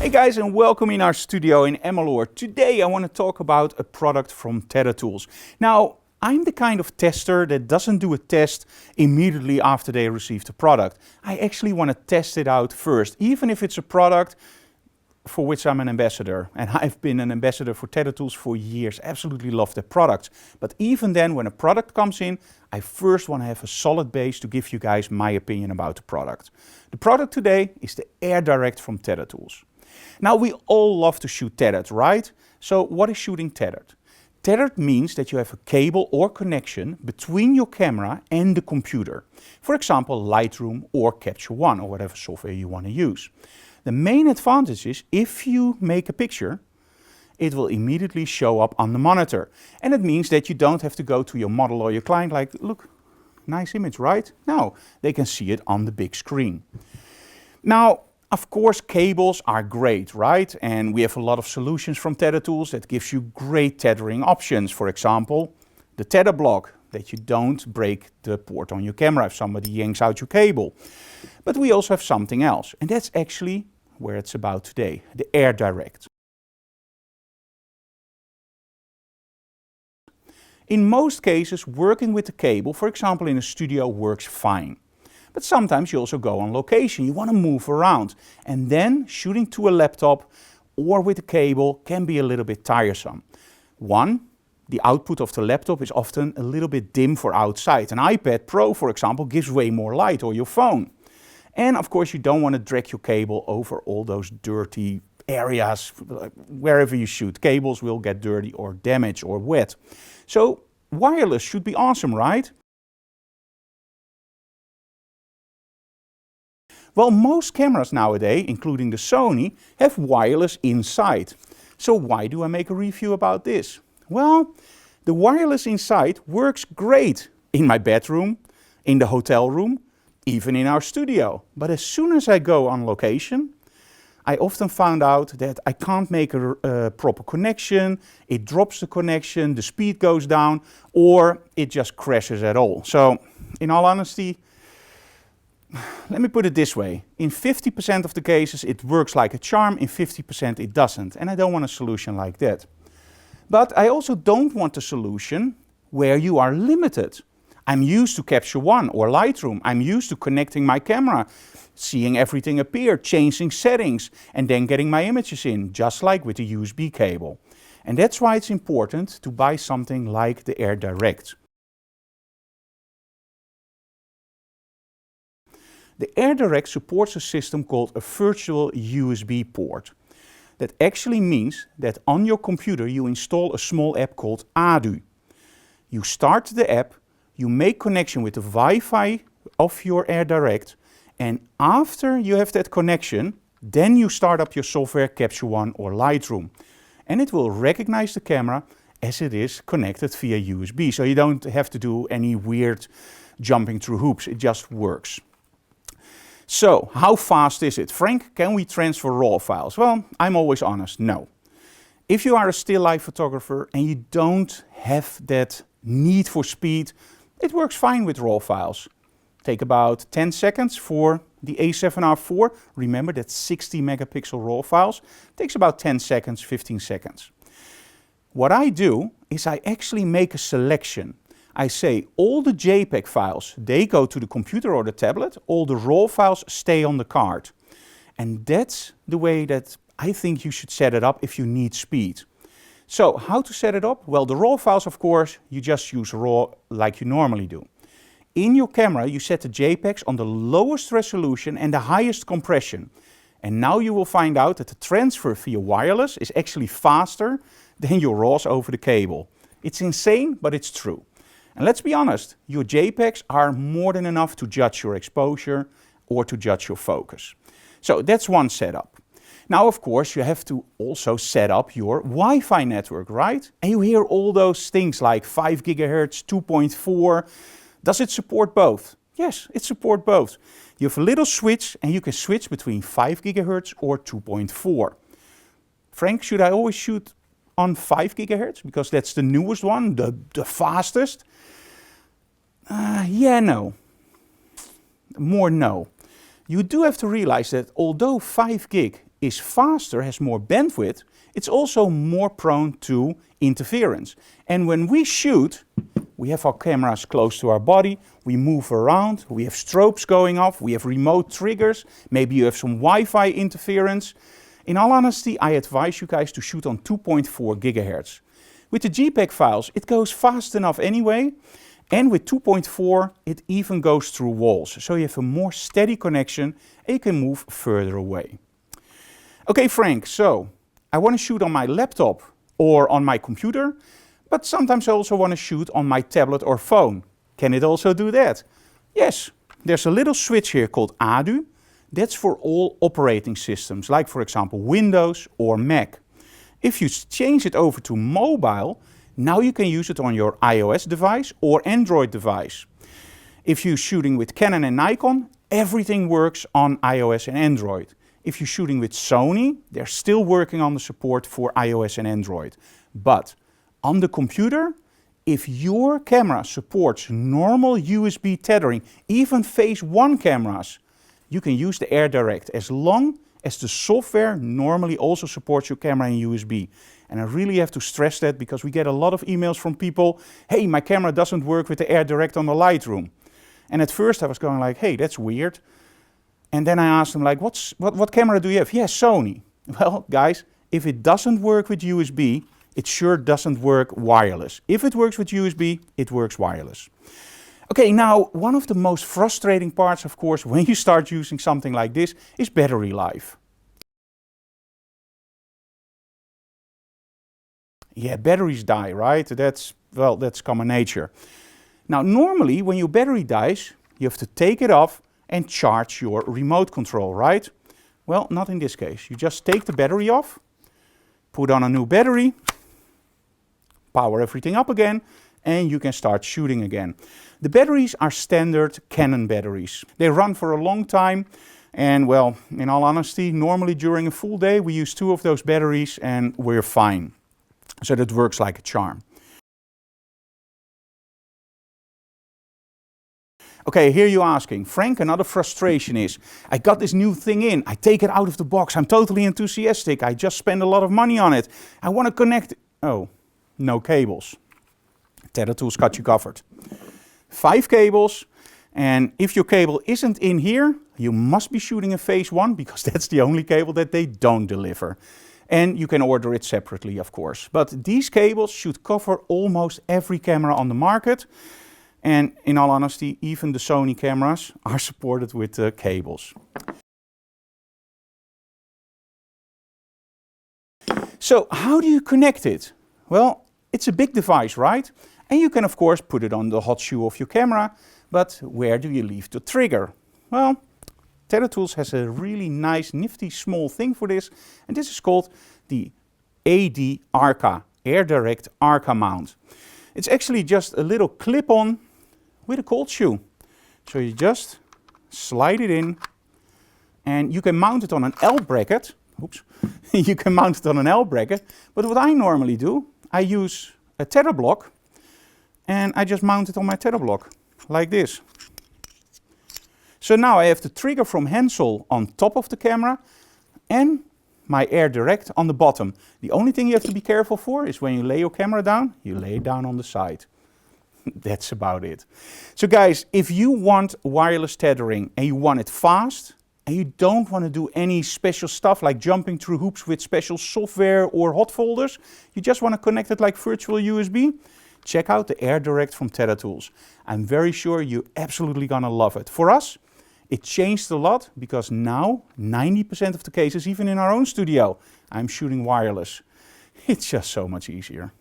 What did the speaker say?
Hey guys, and welcome in our studio in Emmeloord. Today I want to talk about a product from Tether Tools. Now, I'm the kind of tester that doesn't do a test immediately after they receive the product. I actually want to test it out first, even if it's a product for which I'm an ambassador. And I've been an ambassador for Tether Tools for years. Absolutely love their products. But even then, when a product comes in, I first want to have a solid base to give you guys my opinion about the product. The product today is the Air DIrect from Tether Tools. Now, we all love to shoot tethered, right? So what is shooting tethered? Tethered means that you have a cable or connection between your camera and the computer. For example, Lightroom or Capture One or whatever software you want to use. The main advantage is if you make a picture, it will immediately show up on the monitor. And it means that you don't have to go to your model or your client like, look, nice image, right? No, they can see it on the big screen. Now, of course, cables are great, right? And we have a lot of solutions from Tether Tools that gives you great tethering options. For example, the TetherBlock, that you don't break the port on your camera if somebody yanks out your cable. But we also have something else, and that's actually where it's about today, the Air DIrect. In most cases, working with the cable, for example in a studio, works fine. But sometimes you also go on location, you want to move around. And then shooting to a laptop or with a cable can be a little bit tiresome. One, the output of the laptop is often a little bit dim for outside. An iPad Pro, for example, gives way more light, or your phone. And of course you don't want to drag your cable over all those dirty areas. Wherever you shoot, cables will get dirty or damaged or wet. So wireless should be awesome, right? Well, most cameras nowadays, including the Sony, have wireless inside. So why do I make a review about this? Well, the wireless inside works great in my bedroom, in the hotel room, even in our studio. But as soon as I go on location, I often found out that I can't make a proper connection, it drops the connection, the speed goes down, or it just crashes at all. So, in all honesty, let me put it this way, in 50% of the cases it works like a charm, in 50% it doesn't, and I don't want a solution like that. But I also don't want a solution where you are limited. I'm used to Capture One or Lightroom, I'm used to connecting my camera, seeing everything appear, changing settings, and then getting my images in, just like with the USB cable. And that's why it's important to buy something like the Air DIrect. The Air DIrect supports a system called a virtual USB port. That actually means that on your computer you install a small app called AD. You start the app, you make connection with the Wi-Fi of your Air DIrect, and after you have that connection, then you start up your software Capture One or Lightroom. And it will recognize the camera as it is connected via USB. So you don't have to do any weird jumping through hoops, it just works. So, how fast is it? Frank, can we transfer RAW files? Well, I'm always honest, no. If you are a still life photographer and you don't have that need for speed, it works fine with RAW files. Take about 10 seconds for the A7R4. Remember that 60 megapixel RAW files. Takes about 10 seconds, 15 seconds. What I do is I actually make a selection. I say all the JPEG files, they go to the computer or the tablet, all the RAW files stay on the card. And that's the way that I think you should set it up if you need speed. So how to set it up? Well, the RAW files, of course, you just use RAW like you normally do. In your camera, you set the JPEGs on the lowest resolution and the highest compression. And now you will find out that the transfer via wireless is actually faster than your RAWs over the cable. It's insane, but it's true. And let's be honest, your JPEGs are more than enough to judge your exposure or to judge your focus. So that's one setup. Now, of course, you have to also set up your Wi-Fi network, right? And you hear all those things like 5 gigahertz, 2.4. Does it support both? Yes, it supports both. You have a little switch and you can switch between 5 gigahertz or 2.4. Frank, should I always shoot on 5 gigahertz because that's the newest one, the fastest? Yeah, no. More no. You do have to realize that although 5 gig is faster, has more bandwidth, it's also more prone to interference. And when we shoot, we have our cameras close to our body, we move around, we have strobes going off, we have remote triggers, maybe you have some Wi-Fi interference. In all honesty, I advise you guys to shoot on 2.4 gigahertz. With the JPEG files, it goes fast enough anyway, and with 2.4, it even goes through walls. So you have a more steady connection and you can move further away. Okay, Frank, so I want to shoot on my laptop or on my computer, but sometimes I also want to shoot on my tablet or phone. Can it also do that? Yes, there's a little switch here called AD. That's for all operating systems, like for example Windows or Mac. If you change it over to mobile, now you can use it on your iOS device or Android device. If you're shooting with Canon and Nikon, everything works on iOS and Android. If you're shooting with Sony, they're still working on the support for iOS and Android. But on the computer, if your camera supports normal USB tethering, even phase 1 cameras, you can use the Air Direct as long as the software normally also supports your camera in USB. And I really have to stress that because we get a lot of emails from people, hey, my camera doesn't work with the Air Direct on the Lightroom. And at first I was going like, hey, that's weird. And then I asked them like, what camera do you have? Yes, Sony. Well, guys, if it doesn't work with USB, it sure doesn't work wireless. If it works with USB, it works wireless. Okay, now one of the most frustrating parts, of course, when you start using something like this is battery life. Yeah, batteries die, right? That's common nature. Now, normally when your battery dies, you have to take it off and charge your remote control, right? Well, not in this case. You just take the battery off, put on a new battery, power everything up again, and you can start shooting again. The batteries are standard Canon batteries. They run for a long time, and well, in all honesty, normally during a full day we use 2 of those batteries and we're fine. So that works like a charm. Okay, here you're asking, Frank, another frustration is, I got this new thing in, I take it out of the box, I'm totally enthusiastic, I just spend a lot of money on it, I want to connect it. Oh, no cables. Tether Tools got you covered. 5 cables, and if your cable isn't in here, you must be shooting in phase 1 because that's the only cable that they don't deliver. And you can order it separately, of course. But these cables should cover almost every camera on the market. And in all honesty, even the Sony cameras are supported with cables. So how do you connect it? Well, it's a big device, right? And you can of course put it on the hot shoe of your camera, but where do you leave the trigger? Well, Tether Tools has a really nice, nifty, small thing for this, and this is called the AD Air DIrect Arca Mount. It's actually just a little clip-on with a cold shoe. So you just slide it in, and you can mount it on an L bracket. Oops. You can mount it on an L bracket, but what I normally do, I use a TetherBlock, and I just mount it on my TetherBlock, like this. So now I have the trigger from Hansel on top of the camera, and my Air Direct on the bottom. The only thing you have to be careful for is when you lay your camera down, you lay it down on the side. That's about it. So guys, if you want wireless tethering and you want it fast, and you don't want to do any special stuff like jumping through hoops with special software or hot folders, you just want to connect it like virtual USB, check out the Air Direct from Tether Tools. I'm very sure you're absolutely gonna love it. For us, it changed a lot because now 90% of the cases, even in our own studio, I'm shooting wireless. It's just so much easier.